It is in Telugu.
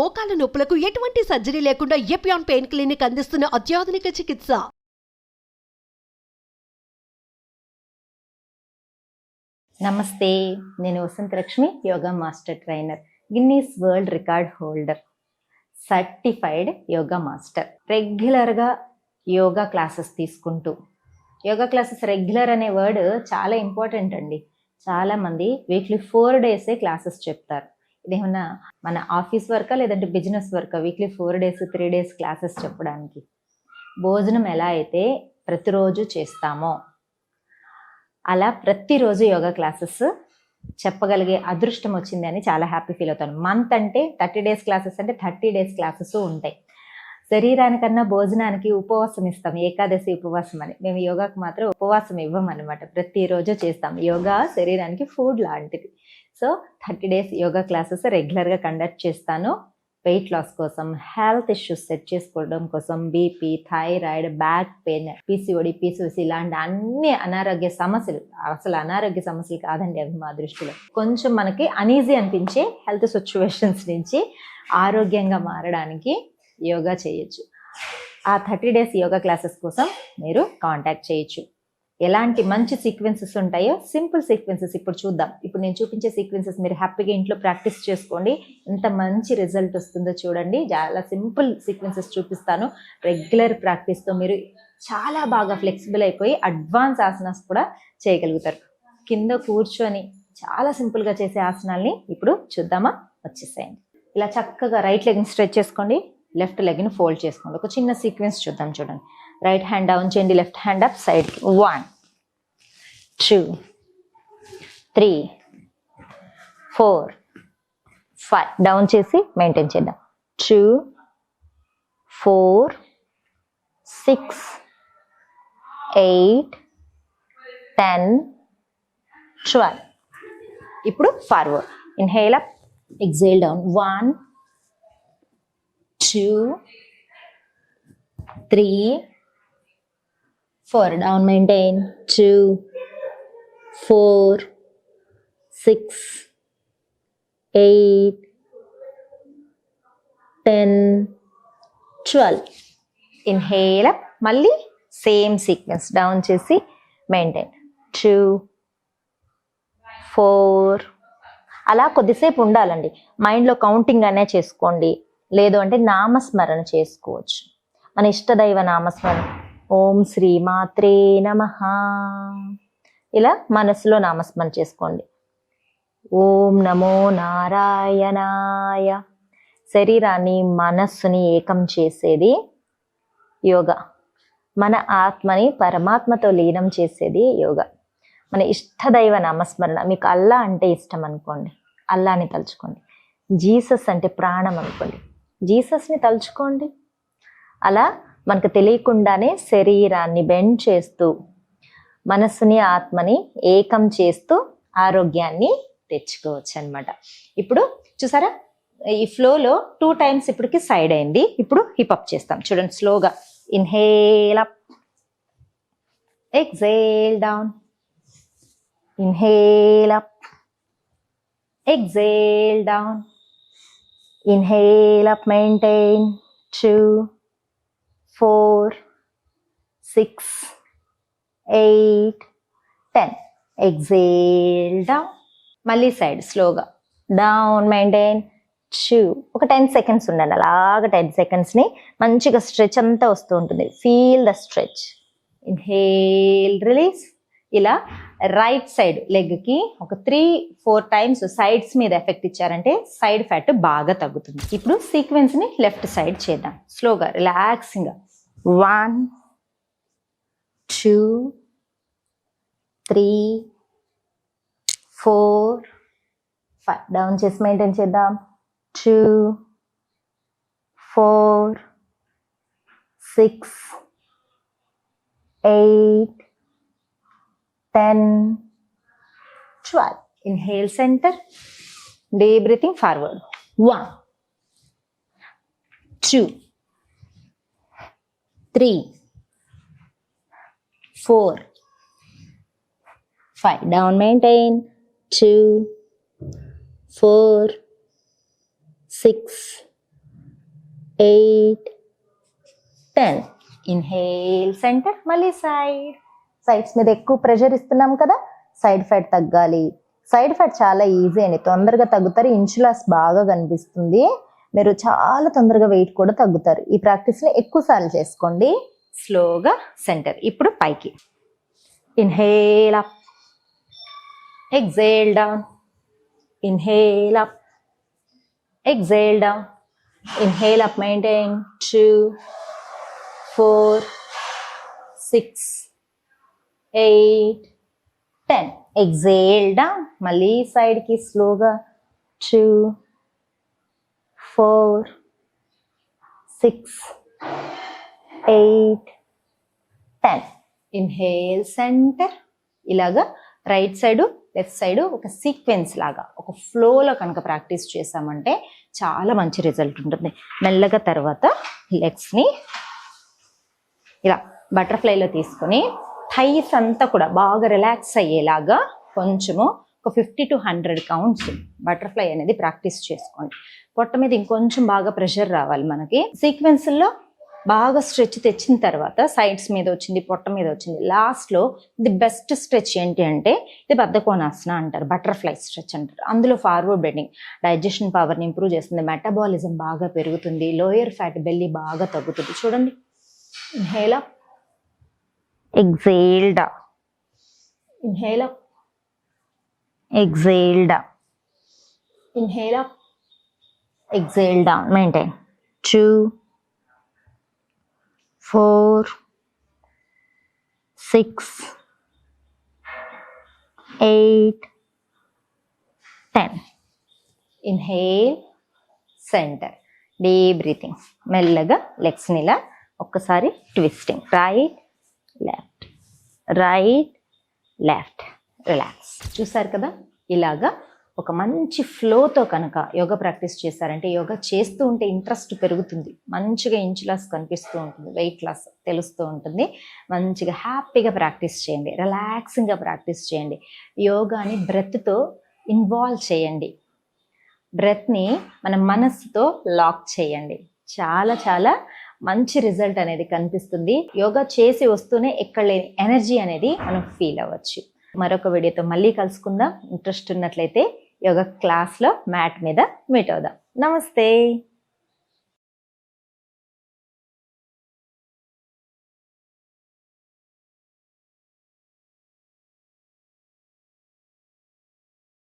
మోకాల నొప్పులకు ఎటువంటి సర్జరీ లేకుండా ఎపియాన్ పెయిన్ క్లినిక్ అందిస్తున్న అత్యాధునిక చికిత్స. నమస్తే, నేను Vasanthalakshmi, yoga master trainer, Guinness world record holder, certified yoga master. రెగ్యులర్గా యోగా క్లాసెస్ తీసుకుంటూ, యోగా క్లాసెస్ రెగ్యులర్ అనే వర్డ్ చాలా ఇంపార్టెంట్ అండి. చాలామంది వీక్లీ 4 డేసే క్లాసెస్ చెప్తారు. ఇదేమన్నా మన ఆఫీస్ వర్కా లేదంటే బిజినెస్ వర్కా వీక్లీ 4 డేస్ 3 డేస్ క్లాసెస్ చెప్పడానికి? భోజనం ఎలా అయితే ప్రతిరోజు చేస్తామో అలా ప్రతిరోజు యోగా క్లాసెస్ చెప్పగలిగే అదృష్టం వచ్చింది అని చాలా హ్యాపీ ఫీల్ అవుతాను. మంత్ అంటే 30 డేస్ క్లాసెస్ అంటే 30 డేస్ క్లాసెస్ ఉంటాయి. శరీరానికన్నా భోజనానికి ఉపవాసం ఇస్తాం, ఏకాదశి ఉపవాసం అని. మేము యోగాకు మాత్రం ఉపవాసం ఇవ్వమన్నమాట, ప్రతిరోజు చేస్తాం. యోగా శరీరానికి ఫుడ్ లాంటిది. సో 30 డేస్ యోగా క్లాసెస్ రెగ్యులర్గా కండక్ట్ చేస్తాను. వెయిట్ లాస్ కోసం, హెల్త్ ఇష్యూస్ సెట్ చేసుకోవడం కోసం, BP, thyroid, back pain, PCOD, PCOS ఇలాంటి అన్ని అనారోగ్య సమస్యలు, అసలు అనారోగ్య సమస్యలు కాదండి అవి మా దృష్టిలో. కొంచెం మనకి అనీజీ అనిపించే హెల్త్ సిచ్యువేషన్స్ నుంచి ఆరోగ్యంగా మారడానికి యోగా చేయొచ్చు. ఆ 30 డేస్ యోగా క్లాసెస్ కోసం మీరు కాంటాక్ట్ చేయొచ్చు. ఎలాంటి మంచి సీక్వెన్సెస్ ఉంటాయో, సింపుల్ సీక్వెన్సెస్ ఇప్పుడు చూద్దాం. ఇప్పుడు నేను చూపించే సీక్వెన్సెస్ మీరు హ్యాపీగా ఇంట్లో ప్రాక్టీస్ చేసుకోండి. ఎంత మంచి రిజల్ట్ వస్తుందో చూడండి. చాలా సింపుల్ సీక్వెన్సెస్ చూపిస్తాను. రెగ్యులర్ ప్రాక్టీస్తో మీరు చాలా బాగా ఫ్లెక్సిబుల్ అయిపోయి అడ్వాన్స్ ఆసనాస్ కూడా చేయగలుగుతారు. కింద కూర్చొని చాలా సింపుల్గా చేసే ఆసనాల్ని ఇప్పుడు చూద్దామా? వచ్చేసేయండి. ఇలా చక్కగా రైట్ లెగ్ని స్ట్రెచ్ చేసుకోండి, లెఫ్ట్ లెగ్ని ఫోల్డ్ చేసుకోండి. ఒక చిన్న సీక్వెన్స్ చూద్దాం. చూడండి, రైట్ హ్యాండ్ డౌన్ చేయండి, లెఫ్ట్ హ్యాండ్ అప్ సైడ్కి. 1 2 3 4 5 డౌన్ చేసి మెయింటైన్ చేద్దాం. 2 4 6 8 10 12. ఇప్పుడు forward. Inhale up, exhale down. 1 2 3 4 down, maintain. 2 4 6 8 10 12. Inhale up, మళ్ళీ సేమ్ సీక్వెన్స్ డౌన్ చేసి మెయింటైన్. 2 4 అలా కొద్దిసేపు ఉండాలండి. మైండ్లో కౌంటింగ్ అనే చేసుకోండి, లేదు అంటే నామస్మరణ చేసుకోవచ్చు. మన ఇష్టదైవ నామస్మరణ, ఓం శ్రీ మాత్రే నమః, ఇలా మనసులో నామస్మరణ చేసుకోండి. ఓం నమో నారాయణాయ. శరీరాన్ని మనస్సుని ఏకం చేసేది యోగా. మన ఆత్మని పరమాత్మతో లీనం చేసేది యోగా. మన ఇష్టదైవ నామస్మరణ, మీకు అల్లా అంటే ఇష్టం అనుకోండి, అల్లాని తలుచుకోండి. జీసస్ అంటే ప్రాణం అనుకోండి, జీసస్ని తలుచుకోండి. అలా మనకు తెలియకుండానే శరీరాన్ని బెండ్ చేస్తూ, మనస్సుని ఆత్మని ఏకం చేస్తూ ఆరోగ్యాన్ని తెచ్చుకోవచ్చు అనమాట. ఇప్పుడు చూసారా, ఈ ఫ్లోలో 2 టైమ్స్ ఇప్పటికి సైడ్ అయింది. ఇప్పుడు హిప్ అప్ చేస్తాం. చూడండి, స్లోగా inhale up, exhale down. Inhale up, exhale down. Inhale up, maintain. 2 4 6 8 10. Exhale down. మళ్ళీ సైడ్ స్లోగా డౌన్, మెయింటైన్. 2 ఒక 10 సెకండ్స్ ఉండండి. అలాగా 10 సెకండ్స్ని మంచిగా స్ట్రెచ్ అంతా వస్తూ ఉంటుంది. Feel the stretch. Inhale, release. ఇలా రైట్ సైడ్ లెగ్కి ఒక 3-4 టైమ్స్ సైడ్స్ మీద ఎఫెక్ట్ ఇచ్చారంటే సైడ్ ఫ్యాట్ బాగా తగ్గుతుంది. ఇప్పుడు సీక్వెన్స్ని లెఫ్ట్ సైడ్ చేద్దాం. స్లోగా, రిలాక్సింగ్గా. 1 2 3 4 5 డౌన్ చేసి మెయింటైన్ చేద్దాం. 2 4 6 8 10 12. Inhale, center. Deep breathing, forward. 1 2 3 4 5. Down, maintain. 2 4 6 8, 10. Inhale centre, మళ్ళీ సైడ్స్ మీద ఎక్కువ ప్రెషర్ ఇస్తున్నాం కదా, సైడ్ ఫ్యాట్ తగ్గాలి. సైడ్ ఫ్యాట్ చాలా ఈజీ అండి, తొందరగా తగ్గుతారు. ఇన్సులాస్ బాగా కనిపిస్తుంది, మీరు చాలా తొందరగా వెయిట్ కూడా తగ్గుతారు. ఈ ప్రాక్టీస్ని ఎక్కువ సార్లు చేసుకోండి. స్లోగా సెంటర్. ఇప్పుడు పైకి. Inhale up, exhale down. Inhale up, exhale down. Inhale up, maintain. 2, 4, 6, 8, 10. Exhale down. మళ్ళీ సైడ్ కి స్లోగా. 2, 4, 6, 8, 10. Inhale centre. ఇలాగా రైట్ సైడ్ లెఫ్ట్ సైడ్ ఒక సీక్వెన్స్ లాగా ఒక ఫ్లోలో కనుక ప్రాక్టీస్ చేసామంటే చాలా మంచి రిజల్ట్ ఉంటుంది. మెల్లగా తర్వాత లెగ్స్ని ఇలా బటర్ఫ్లైలో తీసుకొని థైస్ అంతా కూడా బాగా రిలాక్స్ అయ్యేలాగా కొంచెము ఒక 50 to 100 కౌంట్స్ బటర్ఫ్లై అనేది ప్రాక్టీస్ చేసుకోండి. పొట్ట మీద ఇంకొంచెం బాగా ప్రెషర్ రావాలి మనకి. సీక్వెన్స్లో బాగా స్ట్రెచ్ తెచ్చిన తర్వాత సైడ్స్ మీద వచ్చింది, పొట్ట మీద వచ్చింది. లాస్ట్లో ది బెస్ట్ స్ట్రెచ్ ఏంటి అంటే ఇది బద్ధకోణాసన అంటారు, బటర్ఫ్లై స్ట్రెచ్ అంటారు. అందులో ఫార్వర్డ్ బెండింగ్ డైజెషన్ పవర్ని ఇంప్రూవ్ చేస్తుంది, మెటబాలిజం బాగా పెరుగుతుంది, లోయర్ ఫ్యాట్ బెల్లీ బాగా తగ్గుతుంది. చూడండి. Inhale up, exhale down. Inhale up, exhale down. Inhale up, exhale down. Maintain. 2, 4, 6, 8, 10. Inhale centre. Deep breathing. మెల్లగా లెగ్స్ని ఇలా ఒక్కసారి twisting. Right left, right left. Relax. చూసారు కదా, ఇలాగా ఒక మంచి ఫ్లోతో కనుక యోగా ప్రాక్టీస్ చేశారంటే యోగా చేస్తూ ఉంటే ఇంట్రెస్ట్ పెరుగుతుంది, మంచిగా ఇంచ్ లాస్ కనిపిస్తూ ఉంటుంది, వెయిట్ లాస్ తెలుస్తూ ఉంటుంది. మంచిగా హ్యాపీగా ప్రాక్టీస్ చేయండి, రిలాక్సింగ్గా ప్రాక్టీస్ చేయండి. యోగాని బ్రెత్తో ఇన్వాల్వ్ చేయండి, బ్రెత్ని మన మనస్సుతో లాక్ చేయండి. చాలా చాలా మంచి రిజల్ట్ అనేది కనిపిస్తుంది. యోగా చేసి వస్తూనే ఎక్కడ లేని ఎనర్జీ అనేది మనం ఫీల్ అవ్వచ్చు. మరొక వీడియోతో మళ్ళీ కలుసుకుందాం. ఇంట్రెస్ట్ ఉన్నట్లయితే యోగా క్లాస్లో మ్యాట్ మీద మీట్ అవుదాం. నమస్తే.